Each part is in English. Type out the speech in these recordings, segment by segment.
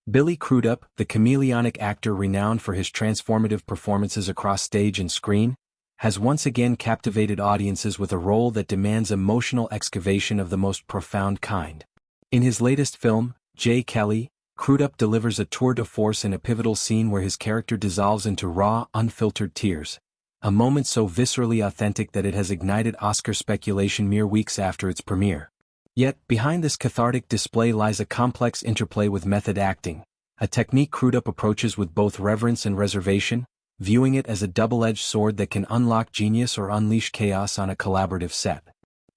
Billy Crudup, the chameleonic actor renowned for his transformative performances across stage and screen, has once again captivated audiences with a role that demands emotional excavation of the most profound kind. In his latest film, Jay Kelly, Crudup delivers a tour de force in a pivotal scene where his character dissolves into raw, unfiltered tears, a moment so viscerally authentic that it has ignited Oscar speculation mere weeks after its premiere. Yet, behind this cathartic display lies a complex interplay with method acting, a technique Crudup approaches with both reverence and reservation, viewing it as a double-edged sword that can unlock genius or unleash chaos on a collaborative set.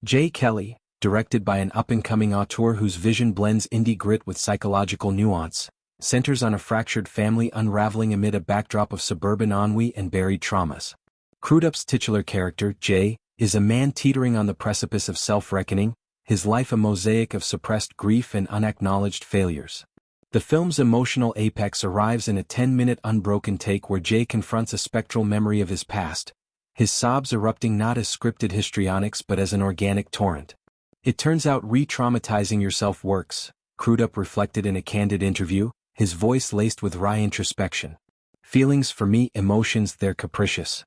Jay Kelly, directed by an up-and-coming auteur whose vision blends indie grit with psychological nuance, centers on a fractured family unraveling amid a backdrop of suburban ennui and buried traumas. Crudup's titular character, Jay, is a man teetering on the precipice of self-reckoning, his life a mosaic of suppressed grief and unacknowledged failures. The film's emotional apex arrives in a 10-minute unbroken take where Jay confronts a spectral memory of his past, his sobs erupting not as scripted histrionics but as an organic torrent. It turns out re-traumatizing yourself works, Crudup reflected in a candid interview, his voice laced with wry introspection. Feelings for me, emotions, they're capricious.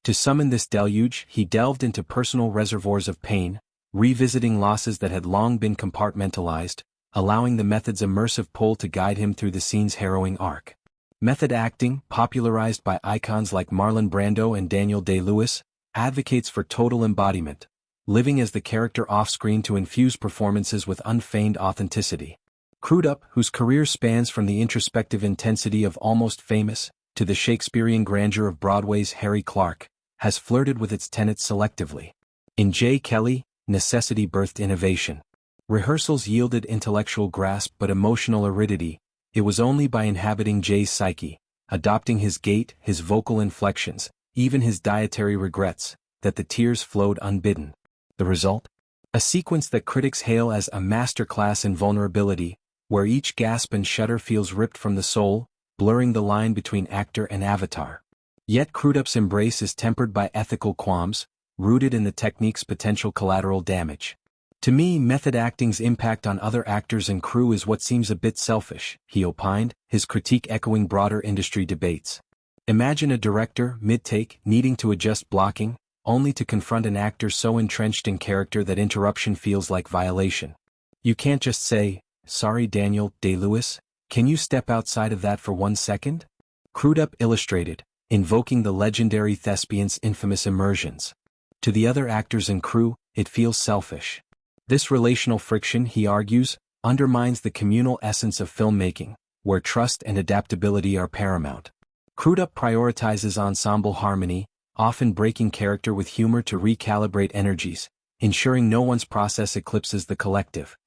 To summon this deluge, he delved into personal reservoirs of pain, revisiting losses that had long been compartmentalized, allowing the method's immersive pull to guide him through the scene's harrowing arc. Method acting, popularized by icons like Marlon Brando and Daniel Day-Lewis, advocates for total embodiment, living as the character off-screen to infuse performances with unfeigned authenticity. Crudup, whose career spans from the introspective intensity of Almost Famous to the Shakespearean grandeur of Broadway's Harry Clark, has flirted with its tenets selectively. In Jay Kelly, necessity birthed innovation. Rehearsals yielded intellectual grasp but emotional aridity. It was only by inhabiting Jay's psyche, adopting his gait, his vocal inflections, even his dietary regrets, that the tears flowed unbidden. The result? A sequence that critics hail as a masterclass in vulnerability, where each gasp and shudder feels ripped from the soul, blurring the line between actor and avatar. Yet Crudup's embrace is tempered by ethical qualms, rooted in the technique's potential collateral damage. To me, method acting's impact on other actors and crew is what seems a bit selfish, he opined, his critique echoing broader industry debates. Imagine a director, mid-take, needing to adjust blocking, only to confront an actor so entrenched in character that interruption feels like violation. You can't just say, "Sorry Daniel Day-Lewis, can you step outside of that for 1 second?" Crudup illustrated, invoking the legendary thespian's infamous immersions. To the other actors and crew, it feels selfish. This relational friction, he argues, undermines the communal essence of filmmaking, where trust and adaptability are paramount. Crudup prioritizes ensemble harmony, often breaking character with humor to recalibrate energies, ensuring no one's process eclipses the collective.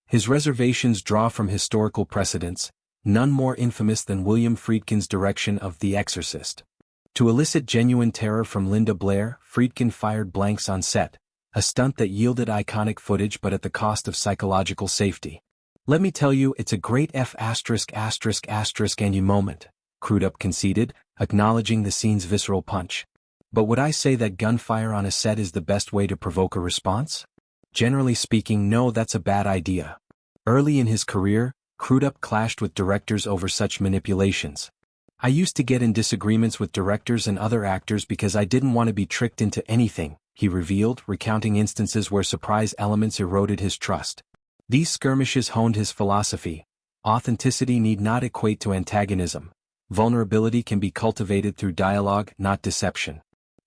His reservations draw from historical precedents, none more infamous than William Friedkin's direction of The Exorcist. To elicit genuine terror from Linda Blair, Friedkin fired blanks on set, a stunt that yielded iconic footage but at the cost of psychological safety. "Let me tell you, it's a great and you moment," Crudup conceded, acknowledging the scene's visceral punch. "But would I say that gunfire on a set is the best way to provoke a response? Generally speaking, no, that's a bad idea." Early in his career, Crudup clashed with directors over such manipulations. "I used to get in disagreements with directors and other actors because I didn't want to be tricked into anything," he revealed, recounting instances where surprise elements eroded his trust. These skirmishes honed his philosophy. Authenticity need not equate to antagonism. Vulnerability can be cultivated through dialogue, not deception.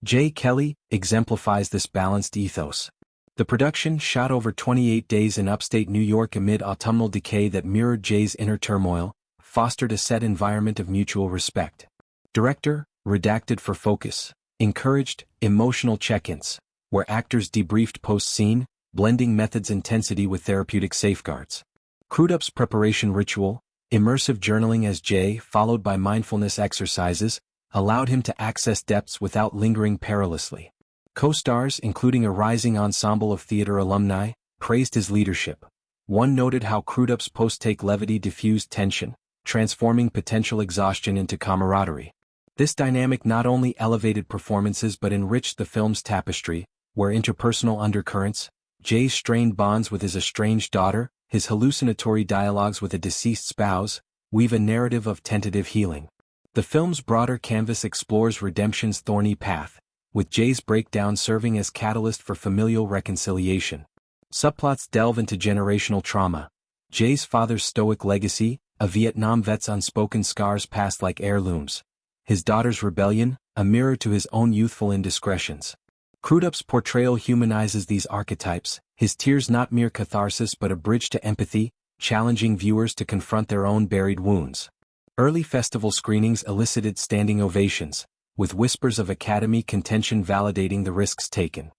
Jay Kelly exemplifies this balanced ethos. The production, shot over 28 days in upstate New York amid autumnal decay that mirrored Jay's inner turmoil, fostered a set environment of mutual respect. Director, redacted for focus, encouraged emotional check-ins, where actors debriefed post-scene, blending method's intensity with therapeutic safeguards. Crudup's preparation ritual, immersive journaling as Jay, followed by mindfulness exercises, allowed him to access depths without lingering perilously. Co-stars, including a rising ensemble of theater alumni, praised his leadership. One noted how Crudup's post-take levity diffused tension, transforming potential exhaustion into camaraderie. This dynamic not only elevated performances but enriched the film's tapestry, where interpersonal undercurrents, Jay's strained bonds with his estranged daughter, his hallucinatory dialogues with a deceased spouse, weave a narrative of tentative healing. The film's broader canvas explores redemption's thorny path, with Jay's breakdown serving as catalyst for familial reconciliation. Subplots delve into generational trauma, Jay's father's stoic legacy, a Vietnam vet's unspoken scars passed like heirlooms, his daughter's rebellion, a mirror to his own youthful indiscretions. Crudup's portrayal humanizes these archetypes, his tears not mere catharsis but a bridge to empathy, challenging viewers to confront their own buried wounds. Early festival screenings elicited standing ovations, with whispers of Academy contention validating the risks taken.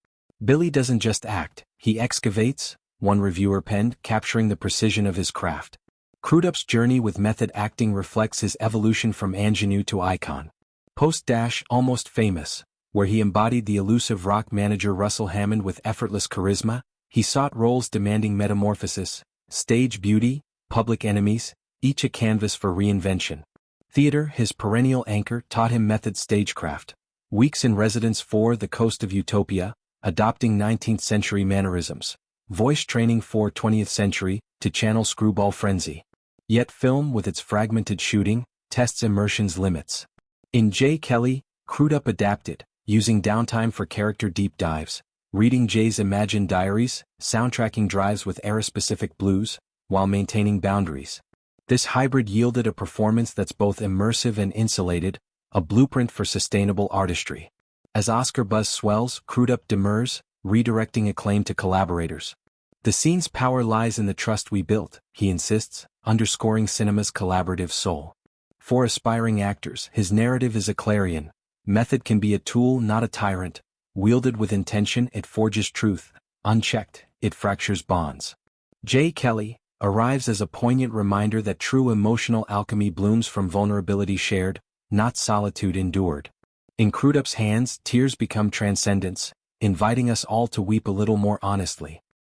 Billy doesn't just act, he excavates, one reviewer penned, capturing the precision of his craft. Crudup's journey with method acting reflects his evolution from ingenue to icon. Post-Almost Famous, where he embodied the elusive rock manager Russell Hammond with effortless charisma, he sought roles demanding metamorphosis, stage beauty, public enemies, each a canvas for reinvention. Theater, his perennial anchor, taught him method stagecraft. Weeks in residence for The Coast of Utopia, adopting 19th-century mannerisms. Voice training for 20th century, to channel screwball frenzy. Yet film, with its fragmented shooting, tests immersion's limits. In Jay Kelly, Crudup adapted, using downtime for character deep dives, reading Jay's imagined diaries, soundtracking drives with era-specific blues, while maintaining boundaries. This hybrid yielded a performance that's both immersive and insulated, a blueprint for sustainable artistry. As Oscar buzz swells, Crudup demurs, redirecting acclaim to collaborators. The scene's power lies in the trust we built, he insists, underscoring cinema's collaborative soul. For aspiring actors, his narrative is a clarion. Method can be a tool, not a tyrant. Wielded with intention, it forges truth. Unchecked, it fractures bonds. Jay Kelly arrives as a poignant reminder that true emotional alchemy blooms from vulnerability shared, not solitude endured. In Crudup's hands, tears become transcendence, inviting us all to weep a little more honestly.